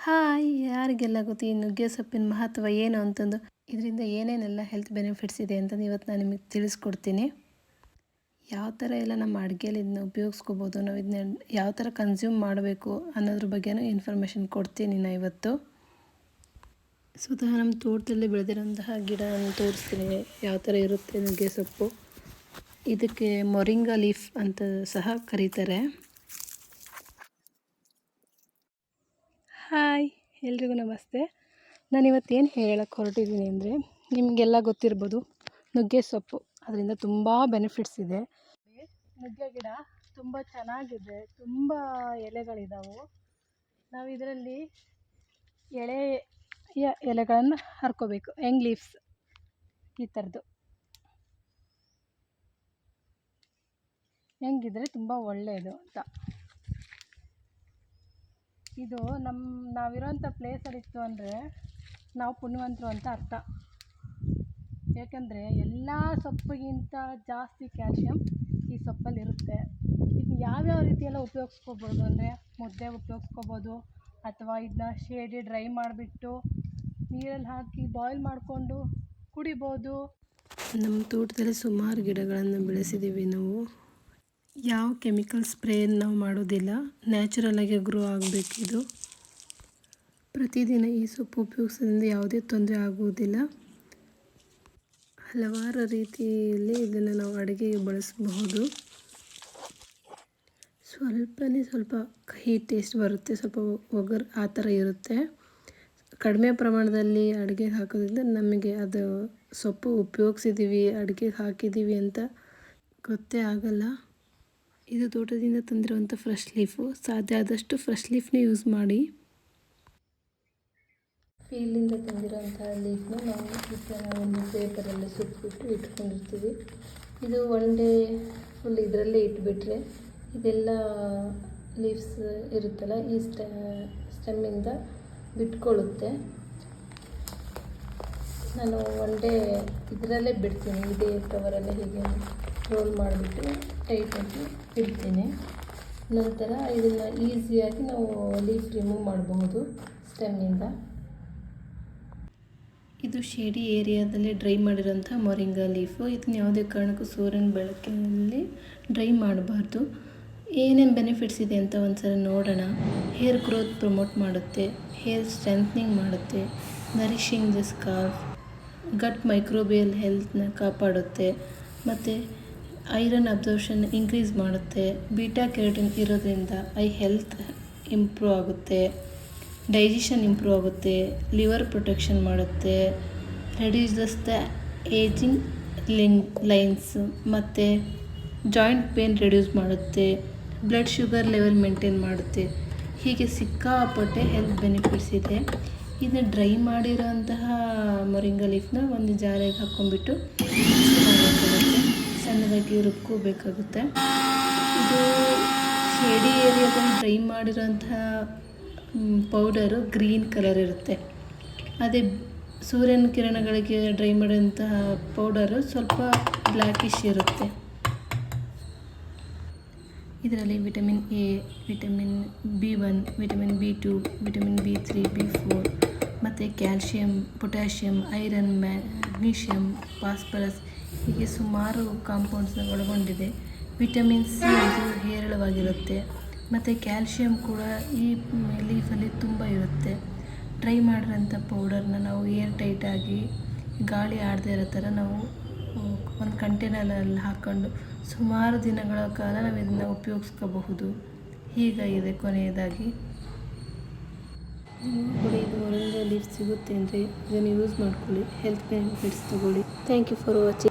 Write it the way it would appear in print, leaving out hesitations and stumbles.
Hi, ಯಾರಿಗೆಲ್ಲ ಗೊತ್ತು ಈ ನುಗ್ಗೆ ಸೊಪ್ಪಿನ ಮಹತ್ವ ಏನು ಅಂತಂದು, ಇದರಿಂದ ಏನೇನೆಲ್ಲ ಹೆಲ್ತ್ ಬೆನಿಫಿಟ್ಸ್ ಇದೆ ಅಂತಂದು ಇವತ್ತು ನಾನು ನಿಮಗೆ ತಿಳಿಸ್ಕೊಡ್ತೀನಿ. ಯಾವ ಥರ ಎಲ್ಲ ನಮ್ಮ ಅಡುಗೆಯಲ್ಲಿ ಇದನ್ನ ಉಪಯೋಗಿಸ್ಕೋಬೋದು, ನಾವು ಇದನ್ನ ಯಾವ ಥರ ಕನ್ಸ್ಯೂಮ್ ಮಾಡಬೇಕು ಅನ್ನೋದ್ರ ಬಗ್ಗೆನೂ ಇನ್ಫಾರ್ಮೇಷನ್ ಕೊಡ್ತೀನಿ ನಾನು ಇವತ್ತು. ಸ್ವತಃ ನಮ್ಮ ತೋಟದಲ್ಲಿ ಬೆಳೆದಿರೋಂತಹ ಗಿಡವನ್ನು ತೋರಿಸ್ತೀನಿ ಯಾವ ಥರ ಇರುತ್ತೆ ನುಗ್ಗೆ ಸೊಪ್ಪು. ಇದಕ್ಕೆ ಮೊರಿಂಗಾ ಲೀಫ್ ಅಂತ ಸಹ ಕರೀತಾರೆ. ಹಾಯ್, ಎಲ್ರಿಗೂ ನಮಸ್ತೆ. ನಾನಿವತ್ತೇನು ಹೇಳಕ್ಕೆ ಹೊರಟಿದ್ದೀನಿ ಅಂದರೆ, ನಿಮಗೆಲ್ಲ ಗೊತ್ತಿರ್ಬೋದು ನುಗ್ಗೆ ಸೊಪ್ಪು, ಅದರಿಂದ ತುಂಬ ಬೆನಿಫಿಟ್ಸ್ ಇದೆ. ನುಗ್ಗೆ ಗಿಡ ತುಂಬ ಚೆನ್ನಾಗಿದೆ, ತುಂಬ ಎಲೆಗಳಿದ್ದಾವೆ. ನಾವು ಇದರಲ್ಲಿ ಎಳೆಯ ಎಲೆಗಳನ್ನು ಹರ್ಕೋಬೇಕು, ಯಂಗ್ ಲೀವ್ಸ್ ಈ ಥರದ್ದು. ಹೆಂಗಿದ್ರೆ ತುಂಬ ಒಳ್ಳೆಯದು ಅಂತ. ಇದು ನಾವಿರೋಂಥ ಪ್ಲೇಸಲ್ಲಿತ್ತು ಅಂದರೆ ನಾವು ಪುಣ್ಯವಂತರು ಅಂತ ಅರ್ಥ. ಯಾಕಂದರೆ ಎಲ್ಲ ಸೊಪ್ಪಿಗಿಂತ ಜಾಸ್ತಿ ಕ್ಯಾಲ್ಶಿಯಂ ಈ ಸೊಪ್ಪಲ್ಲಿರುತ್ತೆ. ಇದು ಯಾವ್ಯಾವ ರೀತಿಯೆಲ್ಲ ಉಪಯೋಗಿಸ್ಕೋಬೋದು ಅಂದರೆ, ಮುದ್ದೆ ಉಪಯೋಗಿಸ್ಕೋಬೋದು, ಅಥವಾ ಇದನ್ನ ಶೇಡಿ ಡ್ರೈ ಮಾಡಿಬಿಟ್ಟು ನೀರಲ್ಲಿ ಹಾಕಿ ಬಾಯ್ಲ್ ಮಾಡಿಕೊಂಡು ಕುಡಿಬೋದು. ನಮ್ಮ ತೋಟದಲ್ಲಿ ಸುಮಾರು ಗಿಡಗಳನ್ನು ಬೆಳೆಸಿದ್ದೀವಿ ನಾವು. ಯಾವ ಕೆಮಿಕಲ್ ಸ್ಪ್ರೇ ನಾವು ಮಾಡೋದಿಲ್ಲ, ನ್ಯಾಚುರಲಾಗಿ ಗ್ರೋ ಆಗಬೇಕಿದು. ಪ್ರತಿದಿನ ಈ ಸೊಪ್ಪು ಉಪಯೋಗಿಸೋದ್ರಿಂದ ಯಾವುದೇ ತೊಂದರೆ ಆಗುವುದಿಲ್ಲ. ಹಲವಾರು ರೀತಿಯಲ್ಲಿ ಇದನ್ನು ನಾವು ಅಡುಗೆಗೆ ಬಳಸಬಹುದು. ಸ್ವಲ್ಪ ಕಹಿ ಟೇಸ್ಟ್ ಬರುತ್ತೆ, ಸ್ವಲ್ಪ ಒಗರು ಆ ಥರ ಇರುತ್ತೆ. ಕಡಿಮೆ ಪ್ರಮಾಣದಲ್ಲಿ ಅಡುಗೆಗೆ ಹಾಕೋದ್ರಿಂದ ನಮಗೆ ಅದು ಸೊಪ್ಪು ಉಪಯೋಗಿಸಿದ್ದೀವಿ, ಅಡುಗೆಗೆ ಹಾಕಿದ್ದೀವಿ ಅಂತ ಗೊತ್ತೇ ಆಗಲ್ಲ. ಇದು ತೋಟದಿಂದ ತಂದಿರುವಂಥ ಫ್ರೆಶ್ ಲೀಫು. ಸಾಧ್ಯ ಆದಷ್ಟು ಫ್ರೆಶ್ ಲೀಫ್ನೇ ಯೂಸ್ ಮಾಡಿ. ಫೀಲ್ಡಿಂದ ತಂದಿರೋಂಥ ಲೀಫ್ನ ನಾವು ಈ ಥರ ಒಂದು ಪೇಪರಲ್ಲಿ ಸುತ್ತಬಿಟ್ಟು ಇಟ್ಕೊಂಡಿರ್ತೀವಿ. ಇದು ಒನ್ ಡೇ ಫುಲ್ ಇದರಲ್ಲೇ ಇಟ್ಬಿಟ್ರೆ ಇದೆಲ್ಲ ಲೀವ್ಸ್ ಇರುತ್ತಲ್ಲ, ಈ ಸ್ಟೆಮ್ಮಿಂದ ಬಿಟ್ಕೊಳ್ಳುತ್ತೆ. ನಾನು ಒನ್ ಡೇ ಇದರಲ್ಲೇ ಬಿಡ್ತೀನಿ, ಇದೇ ಕವರಲ್ಲೇ ಹೀಗೆ ರೋಲ್ ಮಾಡಿಬಿಟ್ಟು ಟೈಟಾಗಿ ಇಡ್ತೀನಿ. ನಂತರ ಇದನ್ನು ಈಸಿಯಾಗಿ ನಾವು ಲೀಫ್ ರಿಮೂವ್ ಮಾಡಬಹುದು ಸ್ಟೆಮ್ಮಿಂದ. ಇದು ಶೇಡಿ ಏರಿಯಾದಲ್ಲಿ ಡ್ರೈ ಮಾಡಿರೋಂಥ ಮೊರಿಂಗಾ ಲೀಫು. ಇದನ್ನ ಯಾವುದೇ ಕಾರಣಕ್ಕೂ ಸೂರ್ಯನ ಬೆಳಕಿನಲ್ಲಿ ಡ್ರೈ ಮಾಡಬಾರ್ದು. ಏನೇನು ಬೆನಿಫಿಟ್ಸ್ ಇದೆ ಅಂತ ಒಂದ್ಸಲ ನೋಡೋಣ. ಹೇರ್ ಗ್ರೋತ್ ಪ್ರಮೋಟ್ ಮಾಡುತ್ತೆ, ಹೇರ್ ಸ್ಟ್ರೆಂಥನಿಂಗ್ ಮಾಡುತ್ತೆ, nourishing the scalp, gut microbial ಹೆಲ್ತ್ನ ಕಾಪಾಡುತ್ತೆ, ಮತ್ತು ಐರನ್ ಅಬ್ಸರ್ಪ್ಷನ್ ಇನ್ಕ್ರೀಸ್ ಮಾಡುತ್ತೆ. ಬೀಟಾ ಕೆರಟಿನ್ ಇರೋದ್ರಿಂದ ಐ ಹೆಲ್ತ್ ಇಂಪ್ರೂವ್ ಆಗುತ್ತೆ, ಡೈಜೆಷನ್ ಇಂಪ್ರೂವ್ ಆಗುತ್ತೆ, ಲಿವರ್ ಪ್ರೊಟೆಕ್ಷನ್ ಮಾಡುತ್ತೆ, ರೆಡ್ಯೂಸಸ್ ದ ಏಜಿಂಗ್ ಲೈನ್ಸ್, ಮತ್ತು ಜಾಯಿಂಟ್ ಪೇನ್ ರೆಡ್ಯೂಸ್ ಮಾಡುತ್ತೆ, ಬ್ಲಡ್ ಶುಗರ್ ಲೆವೆಲ್ ಮೇಂಟೈನ್ ಮಾಡುತ್ತೆ. ಹೀಗೆ ಸಿಕ್ಕಾಪಟ್ಟೆ ಹೆಲ್ತ್ ಬೆನಿಫಿಟ್ಸ್ ಇದೆ. ಇದನ್ನ ಡ್ರೈ ಮಾಡಿರೋಂತಹ ಮೊರಿಂಗಾ ಲೀಫ್ನ ಒಂದು ಜಾರಿಗೆ ಹಾಕ್ಕೊಂಡ್ಬಿಟ್ಟು ಸಣ್ಣದಾಗಿ ರುಬ್ಕೋಬೇಕಾಗುತ್ತೆ. ಇದು ಶೇಡಿ ಏರಿಯಾದಲ್ಲಿ ಡ್ರೈ ಮಾಡಿರೋಂತಹ ಪೌಡರು ಗ್ರೀನ್ ಕಲರ್ ಇರುತ್ತೆ. ಅದೇ ಸೂರ್ಯನ ಕಿರಣಗಳಿಗೆ ಡ್ರೈ ಮಾಡಿರೋಂತಹ ಪೌಡರು ಸ್ವಲ್ಪ ಬ್ಲ್ಯಾಕಿಶ್ ಇರುತ್ತೆ. ಇದರಲ್ಲಿ vitamin A, vitamin B1, vitamin B2, vitamin B3, B4 ಮತ್ತು calcium, potassium, iron, magnesium, phosphorus ಹೀಗೆ ಸುಮಾರು ಕಾಂಪೌಂಡ್ಸ್ನ ಒಳಗೊಂಡಿದೆ. ವಿಟಮಿನ್ ಸಿ ಇದು ಹೇರಳವಾಗಿರುತ್ತೆ, ಮತ್ತು ಕ್ಯಾಲ್ಶಿಯಂ ಕೂಡ ಈ ಲೀಫಲ್ಲಿ ತುಂಬ ಇರುತ್ತೆ. ಡ್ರೈ ಮಾಡಿರೋಂಥ ಪೌಡರ್ನ ನಾವು ಏರ್ ಟೈಟಾಗಿ ಗಾಳಿ ಆಡದೇ ಇರೋ ಥರ ನಾವು ಒಂದು ಕಂಟೈನರಲ್ಲಿ ಹಾಕ್ಕೊಂಡು ಸುಮಾರು ದಿನಗಳ ಕಾಲ ನಾವು ಇದನ್ನು ಉಪಯೋಗಿಸ್ಕೋಬಹುದು. ಹೀಗಾಗಿದೆ ಕೊನೆಯದಾಗಿ. ನಿಮಗೂ ಕೂಡ ಇದು ಮೊರಿಂಗಾ ಲೀಫ್ ಸಿಗುತ್ತೆ ಅಂದರೆ ಇದನ್ನು ಯೂಸ್ ಮಾಡ್ಕೊಳ್ಳಿ, ಹೆಲ್ತ್ ಬೆನಿಫಿಟ್ಸ್ ತಗೊಳ್ಳಿ. Thank you for watching.